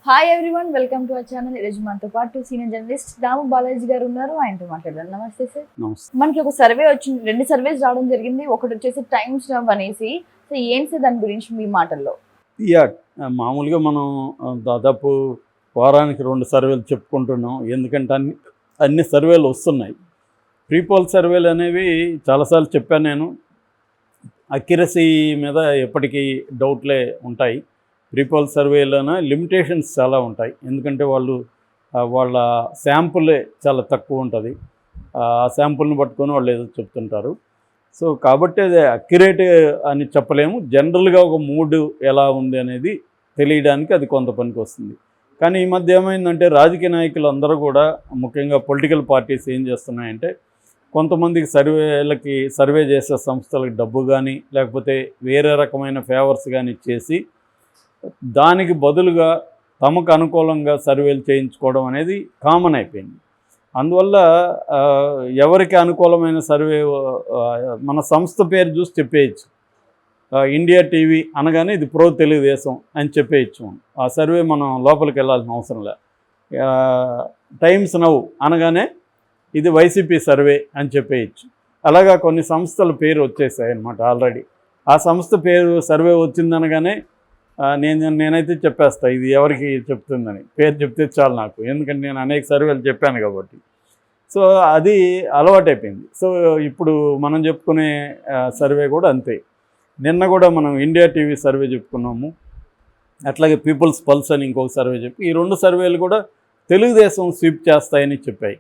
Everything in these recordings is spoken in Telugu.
Hi everyone, welcome to our channel. ఈరోజు మనతో పాటు సీనియర్ జర్నలిస్ట్ దాము బాలాజీ గారు ఉన్నారు. ఆయనతో మాట్లాడదాం. నమస్తే సార్. నమస్తే. మనకి ఒక సర్వే వచ్చింది, 2 సర్వేస్ రావడం జరిగింది. ఒకటి వచ్చేసి టైమ్స్ నవ్ అనేసి. సో ఏంటి సార్ దాని గురించి మీ మాటల్లో? మామూలుగా మనం దాదాపు వారానికి 2 సర్వేలు చెప్పుకుంటున్నాం. ఎందుకంటే అన్ని సర్వేలు వస్తున్నాయి. ప్రీపోల్ సర్వేలు అనేవి చాలాసార్లు చెప్పాను నేను. అక్యురసీ మీద ఎప్పటికీ డౌట్లే ఉంటాయి. ప్రీపోల్ సర్వేలోనే లిమిటేషన్స్ చాలా ఉంటాయి. ఎందుకంటే వాళ్ళ శాంపులే చాలా తక్కువ ఉంటుంది. ఆ శాంపుల్ని పట్టుకొని వాళ్ళు ఏదో చెప్తుంటారు. సో కాబట్టి అది అక్యురేట్ అని చెప్పలేము. జనరల్గా ఒక మూడ్ ఎలా ఉంది అనేది తెలియడానికి అది కొంత పనికి వస్తుంది. కానీ ఈ మధ్య ఏమైందంటే రాజకీయ నాయకులు అందరూ కూడా, ముఖ్యంగా పొలిటికల్ పార్టీస్ ఏం చేస్తున్నాయంటే, కొంతమందికి సర్వే చేసే సంస్థలకు డబ్బు కానీ లేకపోతే వేరే రకమైన ఫేవర్స్ కానీ ఇచ్చేసి దానికి బదులుగా తమకు అనుకూలంగా సర్వేలు చేయించుకోవడం అనేది కామన్ అయిపోయింది. అందువల్ల ఎవరికి అనుకూలమైన సర్వే మన సంస్థ పేరు చూసి చెప్పేయచ్చు. ఇండియా టీవీ అనగానే ఇది ప్రో తెలుగుదేశం అని చెప్పేయచ్చు. ఆ సర్వే మనం లోపలికి వెళ్ళాల్సిన అవసరం లే. టైమ్స్ నవ్ అనగానే ఇది వైసీపీ సర్వే అని చెప్పేయచ్చు. అలాగా కొన్ని సంస్థల పేరు వచ్చేసాయి అన్నమాట ఆల్రెడీ. ఆ సంస్థ పేరు సర్వే వచ్చిందనగానే నేనైతే చెప్పేస్తా ఇది ఎవరికి చెప్తుందని. పేరు చెప్తే చాలు నాకు, ఎందుకంటే నేను అనేక సర్వేలు చెప్పాను కాబట్టి. సో అది అలవాటైపోయింది. సో ఇప్పుడు మనం చెప్పుకునే సర్వే కూడా అంతే. నిన్న కూడా మనం ఇండియా టీవీ సర్వే చెప్పుకున్నాము. అట్లాగే పీపుల్స్ పల్స్ అని ఇంకొక సర్వే చెప్పి, ఈ 2 సర్వేలు కూడా తెలుగుదేశం స్వీప్ చేస్తాయని చెప్పాయి.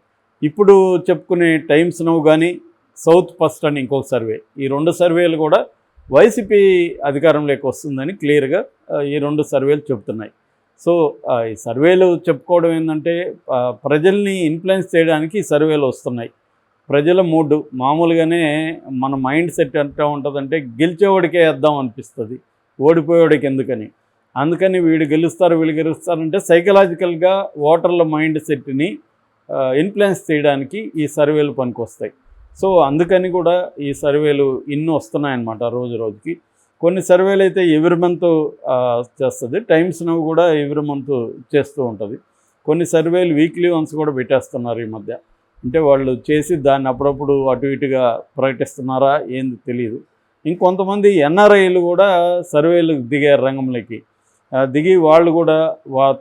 ఇప్పుడు చెప్పుకునే టైమ్స్ నవ్ కానీ సౌత్ ఫస్ట్ అని ఇంకొక సర్వే, ఈ 2 సర్వేలు కూడా వైసీపీ అధికారంలోకి వస్తుందని క్లియర్గా ఈ 2 సర్వేలు చెప్తున్నాయి. సో ఈ సర్వేలు చెప్పుకోవడం ఏంటంటే, ప్రజల్ని ఇన్ఫ్లుయెన్స్ చేయడానికి ఈ సర్వేలు వస్తున్నాయి. ప్రజల మూడ్ మామూలుగానే మన మైండ్ సెట్ ఎట్లా ఉంటుందంటే, గెలిచేవాడికే వేద్దాం అనిపిస్తుంది, ఓడిపోయేవాడికి ఎందుకని. అందుకని వీళ్ళు గెలుస్తారంటే సైకలాజికల్గా ఓటర్ల మైండ్ సెట్ని ఇన్ఫ్లుయెన్స్ చేయడానికి ఈ సర్వేలు పనికొస్తాయి. సో అందుకని కూడా ఈ సర్వేలు ఇన్ని వస్తున్నాయన్నమాట రోజు రోజుకి. కొన్ని సర్వేలు అయితే ఎవ్రీ మంత్ చేస్తుంది. టైమ్స్ నవ్ కూడా ఎవ్రీ మంత్ చేస్తూ ఉంటుంది. కొన్ని సర్వేలు వీక్లీ వన్స్ కూడా పెట్టేస్తున్నారు ఈ మధ్య. అంటే వాళ్ళు చేసి దాన్ని అప్పుడప్పుడు అటు ఇటుగా ప్రకటిస్తున్నారా ఏంది తెలియదు. ఇంకొంతమంది ఎన్ఆర్ఐలు కూడా సర్వేలు దిగారు రంగంలోకి. దిగి వాళ్ళు కూడా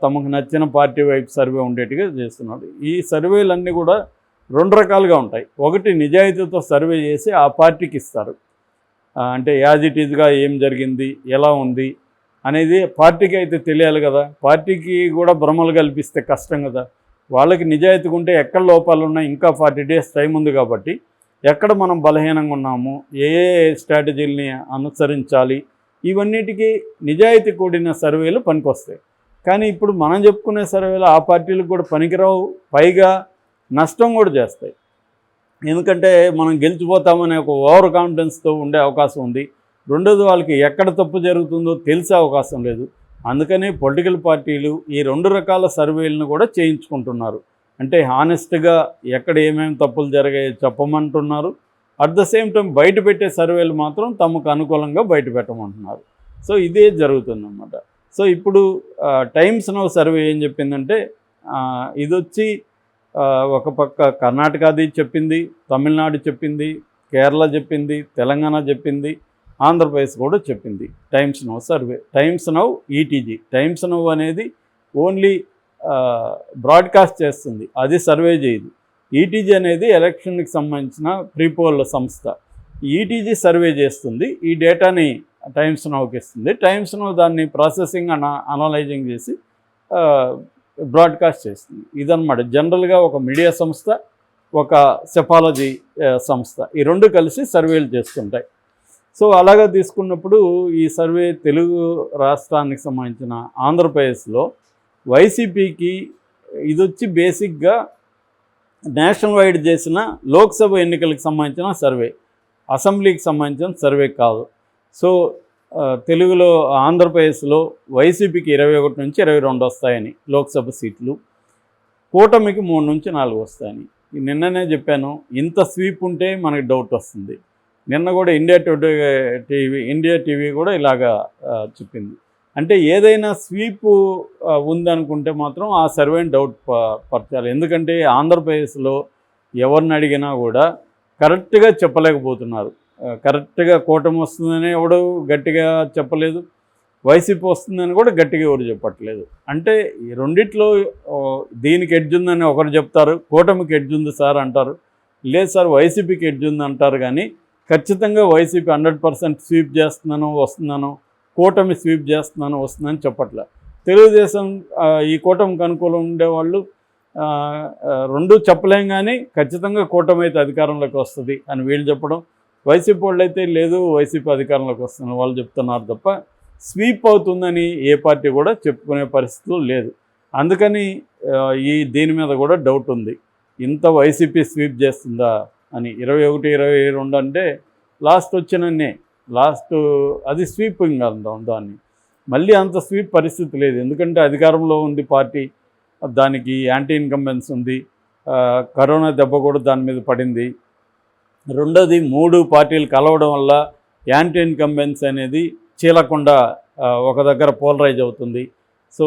తమకు నచ్చిన పార్టీ వైపు సర్వే ఉండేట్టుగా చేస్తున్నారు. ఈ సర్వేలన్నీ కూడా 2 రకాలుగా ఉంటాయి. ఒకటి నిజాయితీతో సర్వే చేసి ఆ పార్టీకి ఇస్తారు. అంటే యాజ్ ఇట్ ఈజ్గా ఏం జరిగింది, ఎలా ఉంది అనేది పార్టీకి అయితే తెలియాలి కదా. పార్టీకి కూడా భ్రమలు కల్పిస్తే కష్టం కదా. వాళ్ళకి నిజాయితీగా ఉంటే ఎక్కడ లోపాలు ఉన్నాయి, ఇంకా 40 డేస్ టైం ఉంది కాబట్టి ఎక్కడ మనం బలహీనంగా ఉన్నాము, ఏ స్ట్రాటజీలని అనుసరించాలి, ఇవన్నిటికీ నిజాయితీ కూడిన సర్వేలు పనికొస్తాయి. కానీ ఇప్పుడు మనం చెప్పుకునే సర్వేలు ఆ పార్టీలకు కూడా పనికిరావు, పైగా నష్టం కూడా చేస్తాయి. ఎందుకంటే మనం గెలిచిపోతామనే ఒక ఓవర్ కాన్ఫిడెన్స్తో ఉండే అవకాశం ఉంది. రెండోది, వాళ్ళకి ఎక్కడ తప్పు జరుగుతుందో తెలిసే అవకాశం లేదు. అందుకని పొలిటికల్ పార్టీలు ఈ 2 రకాల సర్వేలను కూడా చేయించుకుంటున్నారు. అంటే హానెస్ట్గా ఎక్కడ ఏమేమి తప్పులు జరిగాయో చెప్పమంటున్నారు. అట్ ద సేమ్ టైం బయట పెట్టే సర్వేలు మాత్రం తమకు అనుకూలంగా బయట పెట్టమంటున్నారు. సో ఇదే జరుగుతుందన్నమాట. సో ఇప్పుడు టైమ్స్ నవ్ సర్వే ఏం చెప్పిందంటే, ఇదొచ్చి ఒక పక్క కర్ణాటకది చెప్పింది, తమిళనాడు చెప్పింది, కేరళ చెప్పింది, తెలంగాణ చెప్పింది, ఆంధ్రప్రదేశ్ కూడా చెప్పింది times now survey. Times now ETG. Times now అనేది ఓన్లీ బ్రాడ్కాస్ట్ చేస్తుంది, అది సర్వే చేయదు. ఈటీజీ అనేది ఎలక్షన్కి సంబంధించిన ప్రీపోల్ సంస్థ. ఈటీజీ సర్వే చేస్తుంది, ఈ డేటాని టైమ్స్ నవ్కి ఇస్తుంది. టైమ్స్ నవ్ దాన్ని ప్రాసెసింగ్ అనలైజింగ్ చేసి బ్రాడ్కాస్ట్ చేస్తుంది. ఇదన్నమాట జనరల్గా ఒక మీడియా సంస్థ, ఒక సెఫాలజీ సంస్థ, ఈ 2 కలిసి సర్వేలు చేస్తుంటాయి. సో అలాగా తీసుకున్నప్పుడు ఈ సర్వే తెలుగు రాష్ట్రానికి సంబంధించిన ఆంధ్రప్రదేశ్లో వైసీపీకి ఇదొచ్చి బేసిక్గా నేషనల్ వైడ్ చేసిన లోక్సభ ఎన్నికలకు సంబంధించిన సర్వే, అసెంబ్లీకి సంబంధించిన సర్వే కాదు. సో తెలుగులో ఆంధ్రప్రదేశ్లో వైసీపీకి 21 నుంచి 22 వస్తాయని లోక్సభ సీట్లు, కూటమికి 3 నుంచి 4 వస్తాయని. నిన్ననే చెప్పాను, ఇంత స్వీప్ ఉంటే మనకి డౌట్ వస్తుంది. నిన్న కూడా ఇండియా టీవీ కూడా ఇలాగా చెప్పింది. అంటే ఏదైనా స్వీప్ ఉందనుకుంటే మాత్రం ఆ సర్వేని డౌట్ పరచాలి. ఎందుకంటే ఆంధ్రప్రదేశ్లో ఎవరిని అడిగినా కూడా కరెక్ట్గా చెప్పలేకపోతున్నారు. కరెక్ట్గా కూటమి వస్తుందని ఎవడు గట్టిగా చెప్పలేదు, వైసీపీ వస్తుందని కూడా గట్టిగా ఎవరు చెప్పట్లేదు. అంటే ఈ రెండిట్లో దీనికి ఎడ్జ్ ఉందని ఒకరు చెప్తారు, కూటమికి ఎడ్జ్ ఉంది సార్ అంటారు, లేదు సార్ వైసీపీకి ఎడ్జ్ ఉంది అంటారు. కానీ ఖచ్చితంగా వైసీపీ 100% స్వీప్ చేస్తున్నాను వస్తున్నాను, కూటమి స్వీప్ చేస్తున్నాను వస్తుందని చెప్పట్లే. తెలుగుదేశం ఈ కూటమికి అనుకూలం ఉండేవాళ్ళు రెండూ చెప్పలేం, కానీ ఖచ్చితంగా కూటమి అయితే అధికారంలోకి వస్తుంది అని వీళ్ళు చెప్పడం, వైసీపీ వాళ్ళు అయితే లేదు వైసీపీ అధికారంలోకి వస్తున్నారు వాళ్ళు చెప్తున్నారు తప్ప స్వీప్ అవుతుందని ఏ పార్టీ కూడా చెప్పుకునే పరిస్థితులు లేదు. అందుకని దీని మీద కూడా డౌట్ ఉంది, ఇంత వైసీపీ స్వీప్ చేస్తుందా అని. 21, 22 అంటే లాస్ట్ వచ్చినన్నే, లాస్ట్ అది స్వీపింగ్ అంటాం దాన్ని. మళ్ళీ అంత స్వీప్ పరిస్థితి లేదు, ఎందుకంటే అధికారంలో ఉంది పార్టీ, దానికి యాంటీ ఇన్కంబెన్స్ ఉంది, కరోనా దెబ్బ కూడా దాని మీద పడింది. రెండోది 3 పార్టీలు కలవడం వల్ల యాంటీ ఇన్కంబెన్స్ అనేది చీలకుండా ఒక దగ్గర పోలరైజ్ అవుతుంది. సో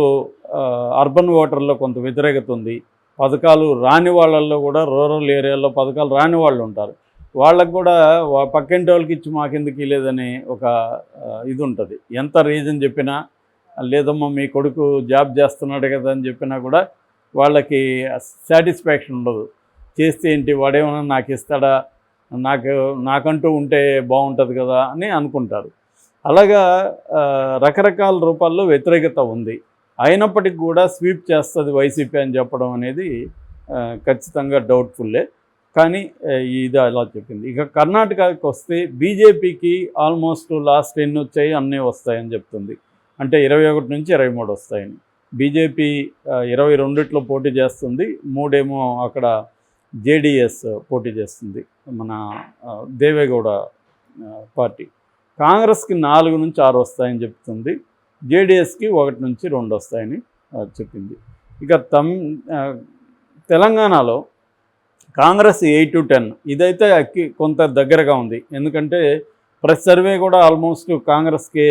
అర్బన్ ఓటర్లో కొంత వ్యతిరేకత ఉంది. పథకాలు రాని వాళ్ళల్లో కూడా రూరల్ ఏరియాలో పథకాలు రాని వాళ్ళు ఉంటారు, వాళ్ళకు కూడా పక్కింటి వాళ్ళకి ఇచ్చి మాకెందుకు లేదని ఒక ఇది ఉంటుంది. ఎంత రీజన్ చెప్పినా, లేదమ్మా మీ కొడుకు జాబ్ చేస్తున్నాడు కదా అని చెప్పినా కూడా వాళ్ళకి సాటిస్ఫాక్షన్ ఉండదు. చేస్తే ఏంటి వాడేమన్నా నాకు ఇస్తాడా, నాకంటూ ఉంటే బాగుంటుంది కదా అని అనుకుంటారు. అలాగా రకరకాల రూపాల్లో వ్యతిరేకత ఉంది. అయినప్పటికీ కూడా స్వీప్ చేస్తుంది వైసీపీ అని చెప్పడం అనేది ఖచ్చితంగా డౌట్ఫుల్లే. కానీ ఇది అలా చెప్పింది. ఇక కర్ణాటకకి వస్తే బీజేపీకి ఆల్మోస్ట్ లాస్ట్ ఎన్ని వచ్చాయి అన్నీ వస్తాయని చెప్తుంది. అంటే 21 నుంచి 23 వస్తాయని. బీజేపీ 22 పోటీ చేస్తుంది, 3 ఏమో అక్కడ జేడీఎస్ పోటీ చేస్తుంది, మన దేవేగౌడ పార్టీ. కాంగ్రెస్కి 4 నుంచి 6 వస్తాయని చెప్తుంది, జేడీఎస్కి 1 నుంచి 2 వస్తాయని చెప్పింది. ఇక తెలంగాణలో కాంగ్రెస్ 8 to 10, ఇదైతే కొంత దగ్గరగా ఉంది. ఎందుకంటే ప్రతి సర్వే కూడా ఆల్మోస్ట్ కాంగ్రెస్కే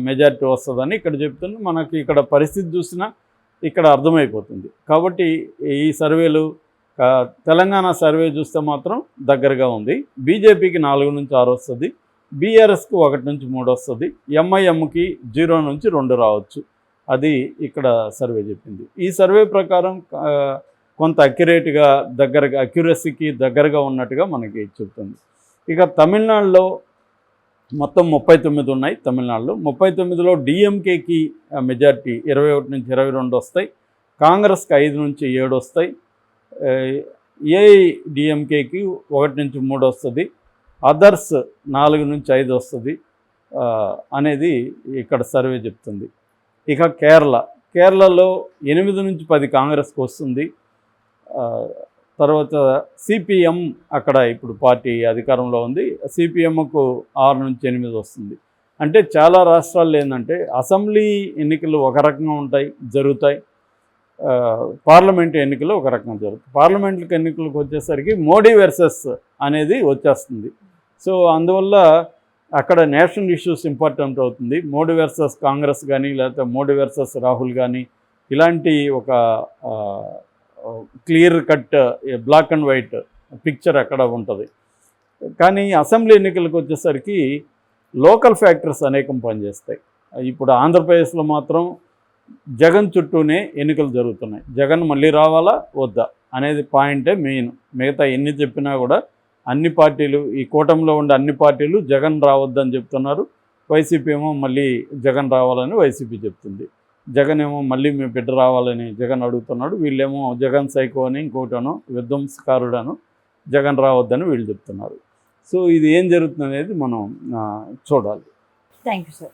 మెజారిటీ వస్తుందని ఇక్కడ చెప్తుంది. మనకి ఇక్కడ పరిస్థితి చూసినా ఇక్కడ అర్థమైపోతుంది. కాబట్టి ఈ సర్వేలు తెలంగాణ సర్వే చూస్తే మాత్రం దగ్గరగా ఉంది. బీజేపీకి 4 నుంచి 6 వస్తుంది, బీఆర్ఎస్కి 1 నుంచి 3 వస్తుంది, ఎంఐఎంకి 0 నుంచి 2 రావచ్చు. అది ఇక్కడ సర్వే చెప్పింది. ఈ సర్వే ప్రకారం కొంత అక్యురసీకి దగ్గరగా ఉన్నట్టుగా మనకి చెప్తుంది. ఇక తమిళనాడులో మొత్తం 39 ఉన్నాయి. తమిళనాడులో 39లో డిఎంకేకి మెజారిటీ 21 నుంచి 22 వస్తాయి, కాంగ్రెస్కి 5 నుంచి 7 వస్తాయి, ఏఐడిఎంకేకి 1 నుంచి 3 వస్తుంది, అదర్స్ 4 నుంచి 5 వస్తుంది అనేది ఇక్కడ సర్వే చెప్తుంది. ఇక కేరళలో 8 నుంచి 10 కాంగ్రెస్కి వస్తుంది. తర్వాత సిపిఎం అక్కడ ఇప్పుడు పార్టీ అధికారంలో ఉంది, సిపిఎంకు 6 నుంచి 8 వస్తుంది. అంటే చాలా రాష్ట్రాల్లో ఏంటంటే అసెంబ్లీ ఎన్నికలు ఒక రకంగా జరుగుతాయి, పార్లమెంట్ ఎన్నికలు ఒక రకంగా జరుగుతాయి. పార్లమెంట్ ఎన్నికలకు వచ్చేసరికి మోడీ వర్సెస్ అనేది వచ్చేస్తుంది. సో అందువల్ల అక్కడ నేషనల్ ఇష్యూస్ ఇంపార్టెంట్ అవుతుంది. మోడీ వర్సెస్ కాంగ్రెస్ కానీ, లేకపోతే మోడీ వర్సెస్ రాహుల్ కానీ, ఇలాంటి ఒక clear cut black and white picture అక్కడ ఉంటుంది. కానీ అసెంబ్లీ ఎన్నికలకు వచ్చేసరికి లోకల్ ఫ్యాక్టర్స్ అనేకం పనిచేస్తాయి. ఇప్పుడు ఆంధ్రప్రదేశ్లో మాత్రం జగన్ చుట్టూనే ఎన్నికలు జరుగుతున్నాయి. జగన్ మళ్ళీ రావాలా వద్దా అనేది పాయింటే మెయిన్. మిగతా ఎన్ని చెప్పినా కూడా అన్ని పార్టీలు, ఈ కూటమిలో ఉండే అన్ని పార్టీలు జగన్ రావద్దని చెప్తున్నారు. వైసీపీ ఏమో మళ్ళీ జగన్ రావాలని వైసీపీ చెప్తుంది, జగన్ ఏమో మళ్ళీ మీ బిడ్డ రావాలని జగన్ అడుగుతున్నాడు. వీళ్ళేమో జగన్ సైకో అని, ఇంకోటనో విధ్వంసకారుడను, జగన్ రావద్దని వీళ్ళు చెప్తున్నారు. సో ఇది ఏం జరుగుతుంది అనేది మనం చూడాలి. Thank you sir.